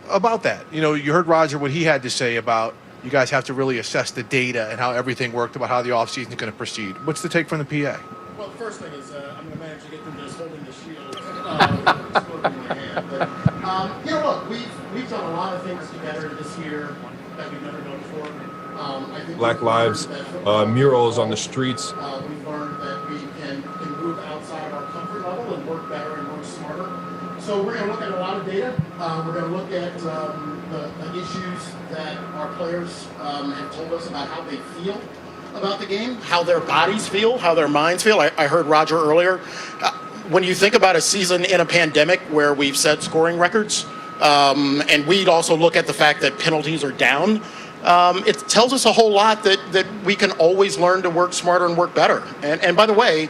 about that, you heard Rodger, what he had to say about you guys have to really assess the data and how everything worked about how the offseason is going to proceed. What's the take from the PA?
Well, the first thing is I'm going to manage to get through this holding the shield. It's going to be in my hand. But, look, we've done a lot of things together this year that we've never done before. I think
Black Lives, murals on the streets.
We've learned that we can move outside of our comfort level and work better and work smarter. So we're going to look at a lot of data. We're going to look at the issues that our players have told us about how they feel about the game, how their bodies feel, how their minds feel. I heard Rodger earlier. When you think about a season in a pandemic where we've set scoring records, and we'd also look at the fact that penalties are down, it tells us a whole lot that we can always learn to work smarter and work better. And by the way,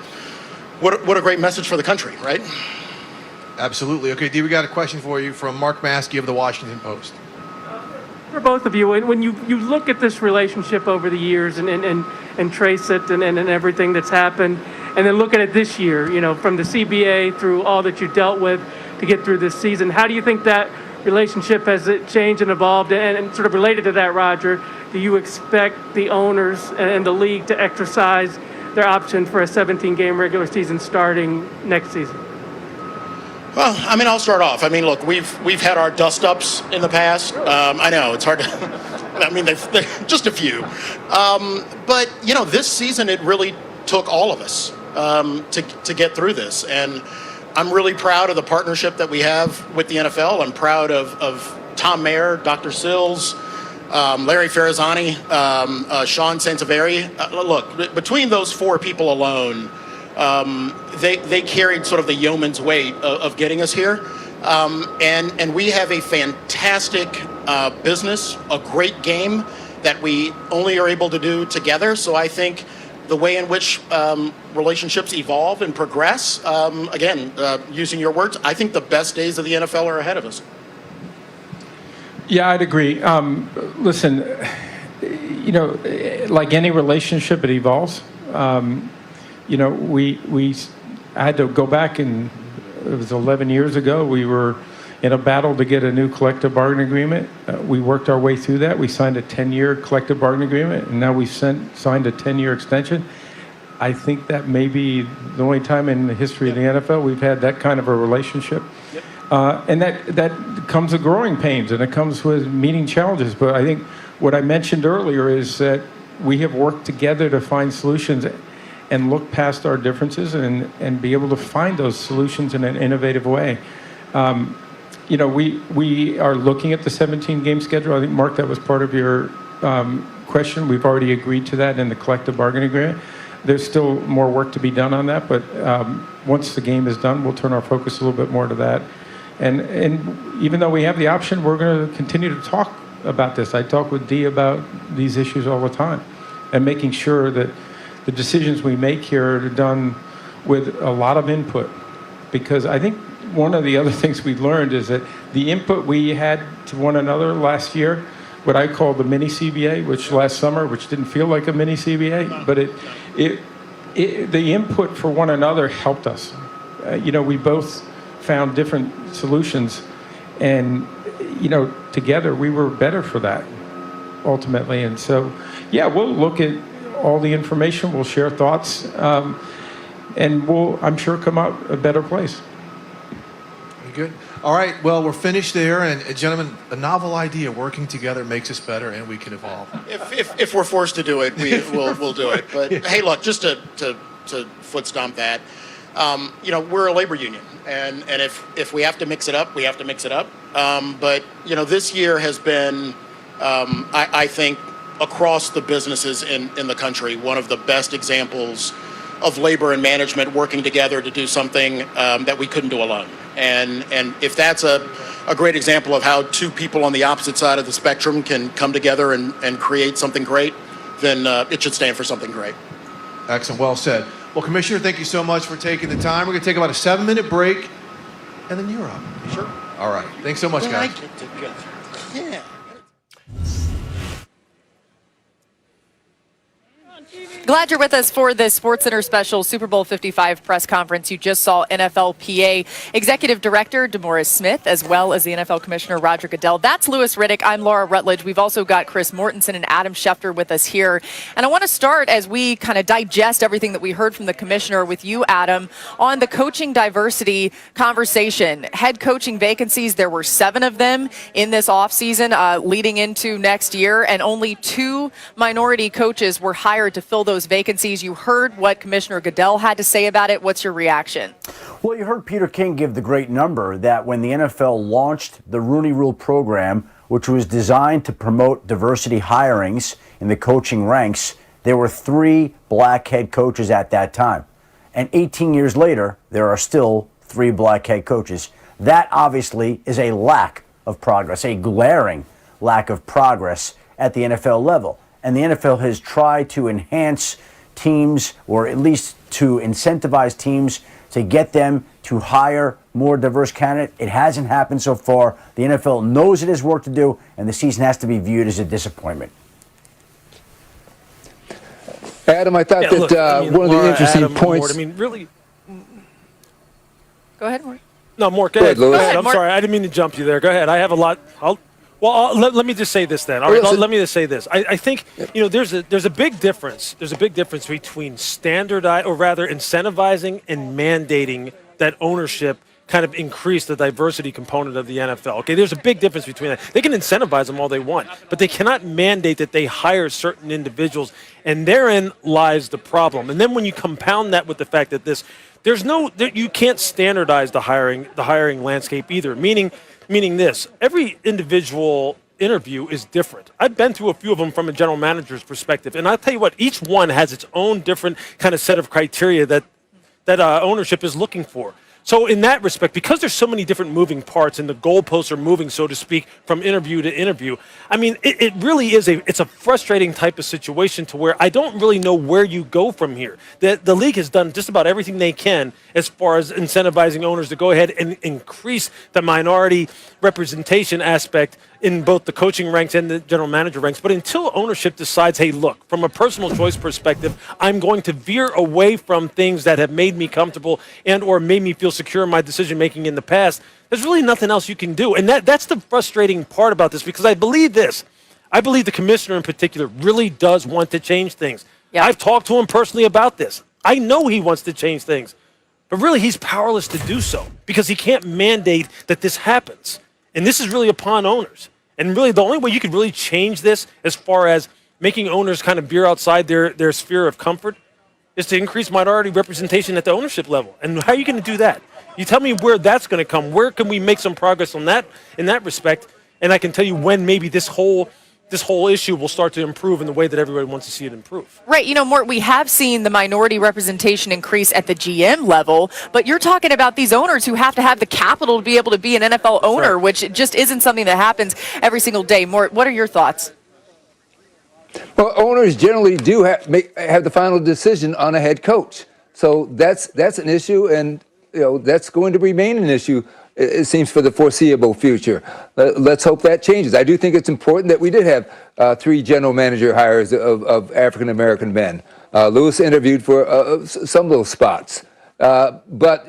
what a great message for the country, right?
Absolutely. Okay, Dee, we got a question for you from Mark Maskey of the Washington Post.
For both of you, when you look at this relationship over the years and trace it and everything that's happened, and then look at it this year, from the CBA through all that you dealt with to get through this season, how do you think that relationship has it changed and evolved? And sort of related to that, Rodger, do you expect the owners and the league to exercise their option for a 17-game regular season starting next season?
Well, I'll start off. Look, we've had our dust-ups in the past. I know, it's hard to... they're just a few. But, this season, it really took all of us to get through this. And I'm really proud of the partnership that we have with the NFL. I'm proud of Tom Mayer, Dr. Sills, Larry Ferrazzani, Sean Sansevieri. Look, between those four people alone, they carried sort of the yeoman's weight of getting us here. And we have a fantastic business, a great game that we only are able to do together. So I think the way in which relationships evolve and progress, again, using your words, I think the best days of the NFL are ahead of us.
Yeah, I'd agree. Listen, like any relationship, it evolves. I had to go back, and it was 11 years ago. We were in a battle to get a new collective bargaining agreement. We worked our way through that. We signed a 10-year collective bargaining agreement, and now we've signed a 10-year extension. I think that may be the only time in the history of the NFL we've had that kind of a relationship. And that comes with growing pains, and it comes with meeting challenges. But I think what I mentioned earlier is that we have worked together to find solutions and look past our differences and be able to find those solutions in an innovative way. we are looking at the 17-game schedule. I think, Mark, that was part of your question. We've already agreed to that in the collective bargaining agreement. There's still more work to be done on that, but once the game is done, we'll turn our focus a little bit more to that. And even though we have the option, we're going to continue to talk about this. I talk with Dee about these issues all the time and making sure that the decisions we make here are done with a lot of input. Because I think one of the other things we learned is that the input we had to one another last year, what I call the mini CBA, which last summer, which didn't feel like a mini CBA, but the input for one another helped us. We both found different solutions, and together we were better for that ultimately. And so, we'll look at all the information, we'll share thoughts, and we'll, I'm sure, come out a better place.
Good. All right. Well, we're finished there, and gentlemen, a novel idea. Working together makes us better, and we can evolve.
If we're forced to do it, we'll do it. But hey, look, just to foot stomp that, we're a labor union, and if we have to mix it up, we have to mix it up. But this year has been, I think, across the businesses in the country, one of the best examples of labor and management working together to do something that we couldn't do alone. And if that's a great example of how two people on the opposite side of the spectrum can come together and create something great, then it should stand for something great.
Excellent. Well said. Well, Commissioner, thank you so much for taking the time. We're going to take about a 7-minute break, and then you're up.
Sure.
All right. Thanks so much, guys.
Yeah.
Glad you're with us for this SportsCenter special Super Bowl 55 press conference. You just saw NFLPA Executive Director DeMaurice Smith, as well as the NFL Commissioner Rodger Goodell. That's Louis Riddick. I'm Laura Rutledge. We've also got Chris Mortensen and Adam Schefter with us here. And I want to start, as we kind of digest everything that we heard from the Commissioner, with you, Adam, on the coaching diversity conversation. Head coaching vacancies, there were 7 of them in this offseason leading into next year, and only 2 minority coaches were hired to fill those vacancies. You heard what Commissioner Goodell had to say about it. What's your reaction?
Well, you heard Peter King give the great number that when the NFL launched the Rooney Rule program, which was designed to promote diversity hirings in the coaching ranks, there were 3 black head coaches at that time. And 18 years later, there are still 3 black head coaches. That obviously is a lack of progress, a glaring lack of progress at the NFL level. And the NFL has tried to enhance teams, or at least to incentivize teams to get them to hire more diverse candidates. It hasn't happened so far. The NFL knows it has work to do, and the season has to be viewed as a disappointment.
Adam, I thought one of the interesting points.
Mort, really.
Go ahead, Mort.
No, Mort, go ahead. I'm sorry, I didn't mean to jump you there. Go ahead. I have a lot. Let me just say this then. All right, let me just say this. I think there's a big difference. There's a big difference between incentivizing and mandating that ownership kind of increase the diversity component of the NFL. Okay, there's a big difference between that. They can incentivize them all they want, but they cannot mandate that they hire certain individuals, and therein lies the problem. And then when you compound that with the fact that you can't standardize the hiring landscape either. Meaning this, every individual interview is different. I've been through a few of them from a general manager's perspective, and I'll tell you what, each one has its own different kind of set of criteria that ownership is looking for. So in that respect, because there's so many different moving parts and the goalposts are moving, so to speak, from interview to interview, I mean, it really is it's a frustrating type of situation to where I don't really know where you go from here. The league has done just about everything they can as far as incentivizing owners to go ahead and increase the minority representation aspect in both the coaching ranks and the general manager ranks. But until ownership decides, hey, look, from a personal choice perspective, I'm going to veer away from things that have made me comfortable and or made me feel secure in my decision-making in the past, there's really nothing else you can do. And that's the frustrating part about this, because I believe this. I believe the commissioner in particular really does want to change things. Yeah. I've talked to him personally about this. I know he wants to change things. But really, he's powerless to do so because he can't mandate that this happens. And this is really upon owners. And really, the only way you could really change this as far as making owners kind of veer outside their sphere of comfort is to increase minority representation at the ownership level. And how are you going to do that? You tell me where that's going to come. Where can we make some progress on that in that respect? And I can tell you when maybe this whole issue will start to improve in the way that everybody wants to see it improve.
Right. Mort, we have seen the minority representation increase at the GM level, but you're talking about these owners who have to have the capital to be able to be an NFL owner, which just isn't something that happens every single day. Mort, what are your thoughts?
Well, owners generally do have the final decision on a head coach. So that's an issue, and that's going to remain an issue, it seems, for the foreseeable future. Let's hope that changes. I do think it's important that we did have 3 general manager hires of African-American men. Lewis interviewed for some of those spots. But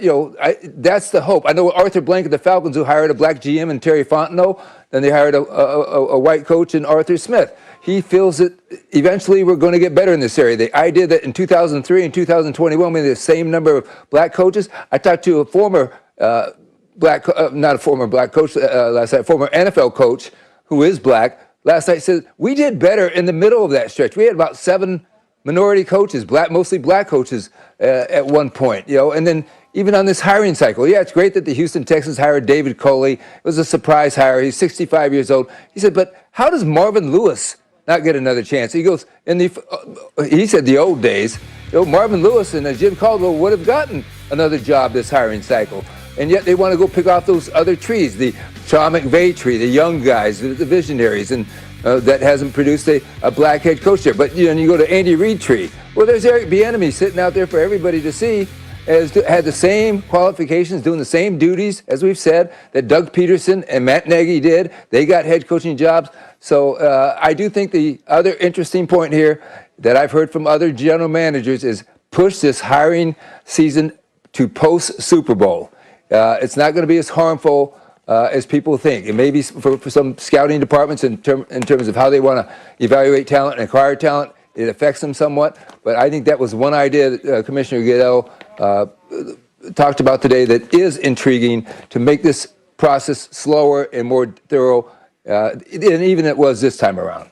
that's the hope. I know Arthur Blank at the Falcons, who hired a black GM in Terry Fontenot, then they hired a white coach in Arthur Smith. He feels that eventually we're going to get better in this area. The idea that in 2003 and 2021 we had the same number of black coaches. I talked to a former not a former black coach last night, former NFL coach who is black last night, said we did better in the middle of that stretch. We had about 7 minority coaches, mostly black coaches at one point, and then even on this hiring cycle. Yeah, it's great that the Houston Texans hired David Coley. It was a surprise hire. He's 65 years old. He said, but how does Marvin Lewis not get another chance? He goes, he said the old days, Marvin Lewis and Jim Caldwell would have gotten another job this hiring cycle. And yet they want to go pick off those other trees, the Sean McVay tree, the young guys, the visionaries, and that hasn't produced a black head coach there. But you go to Andy Reid tree. Well, there's Eric Bieniemy sitting out there for everybody to see, had the same qualifications, doing the same duties, as we've said, that Doug Peterson and Matt Nagy did. They got head coaching jobs. So I do think the other interesting point here that I've heard from other general managers is push this hiring season to post-Super Bowl. It's not going to be as harmful as people think. It may be for some scouting departments in terms of how they want to evaluate talent and acquire talent. It affects them somewhat. But I think that was one idea that Commissioner Goodell talked about today that is intriguing, to make this process slower and more thorough, and even it was this time around.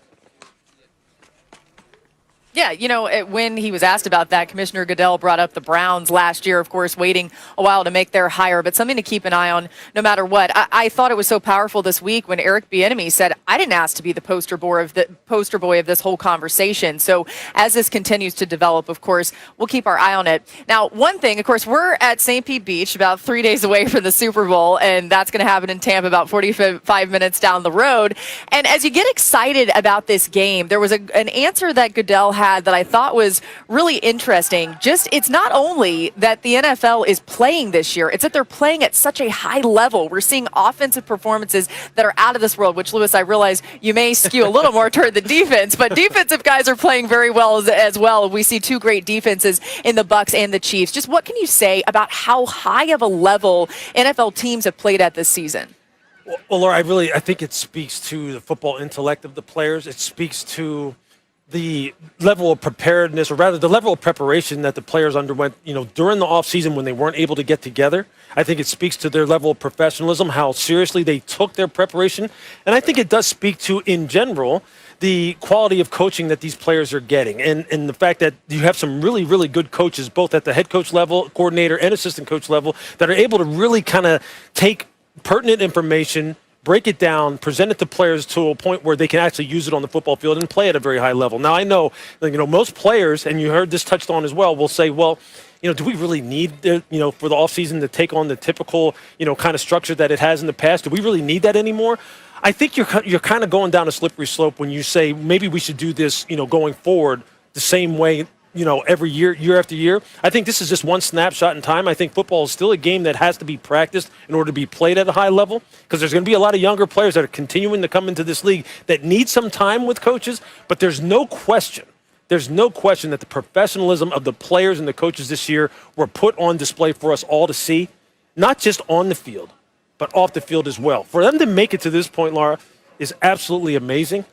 Yeah, when he was asked about that, Commissioner Goodell brought up the Browns last year, of course, waiting a while to make their hire, but something to keep an eye on no matter what. I thought it was so powerful this week when Eric Bieniemy said, I didn't ask to be the poster boy of this whole conversation. So as this continues to develop, of course, we'll keep our eye on it. Now, one thing, of course, we're at St. Pete Beach, about 3 days away from the Super Bowl, and that's going to happen in Tampa about 45 minutes down the road. And as you get excited about this game, there was an answer that Goodell had that I thought was really interesting. It's not only that the NFL is playing this year, it's that they're playing at such a high level. We're seeing offensive performances that are out of this world, which, Lewis, I realize you may skew a little more toward the defense, but defensive guys are playing very well as well. We see 2 great defenses in the Bucs and the Chiefs. Just what can you say about how high of a level NFL teams have played at this season?
Well, Laura, I think it speaks to the football intellect of the players. It speaks to the level of preparedness, or rather the level of preparation that the players underwent, during the offseason when they weren't able to get together. I think it speaks to their level of professionalism, how seriously they took their preparation. And I think it does speak to, in general, the quality of coaching that these players are getting, and the fact that you have some really, really good coaches, both at the head coach level, coordinator, and assistant coach level, that are able to really kind of take pertinent information, break it down, present it to players to a point where they can actually use it on the football field and play at a very high level. Now, I know, most players, and you heard this touched on as well, will say, well, do we really need, for the offseason to take on the typical, kind of structure that it has in the past? Do we really need that anymore? I think you're kind of going down a slippery slope when you say maybe we should do this, going forward the same way, every year after year. I think this is just one snapshot in time. I think football is still a game that has to be practiced in order to be played at a high level, because there's going to be a lot of younger players that are continuing to come into this league that need some time with coaches. But there's no question that the professionalism of the players and the coaches this year were put on display for us all to see, not just on the field, but off the field as well. For them to make it to this point, Laura, is absolutely amazing.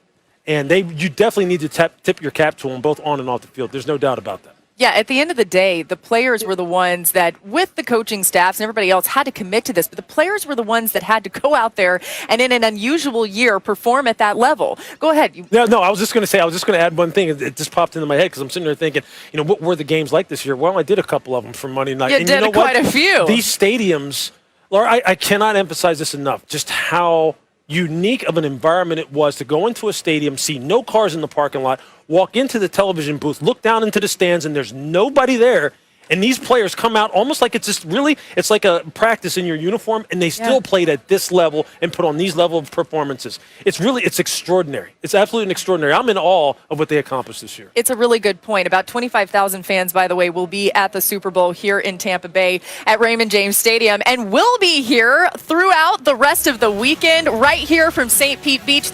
And you definitely need to tip your cap to them both on and off the field. There's no doubt about that.
Yeah, at the end of the day, the players were the ones that, with the coaching staffs and everybody else, had to commit to this. But the players were the ones that had to go out there and, in an unusual year, perform at that level. Go ahead.
No, I was just going to add one thing. It just popped into my head because I'm sitting there thinking, what were the games like this year? Well, I did a couple of them for Monday night.
You did quite a few.
These stadiums, Laura, I cannot emphasize this enough, just how unique of an environment it was to go into a stadium, see no cars in the parking lot, walk into the television booth, look down into the stands, and there's nobody there. And these players come out almost like it's like a practice in your uniform, and they still played at this level and put on these level of performances. It's extraordinary. It's absolutely extraordinary. I'm in awe of what they accomplished this year.
It's a really good point. About 25,000 fans, by the way, will be at the Super Bowl here in Tampa Bay at Raymond James Stadium, and will be here throughout the rest of the weekend right here from St. Pete Beach.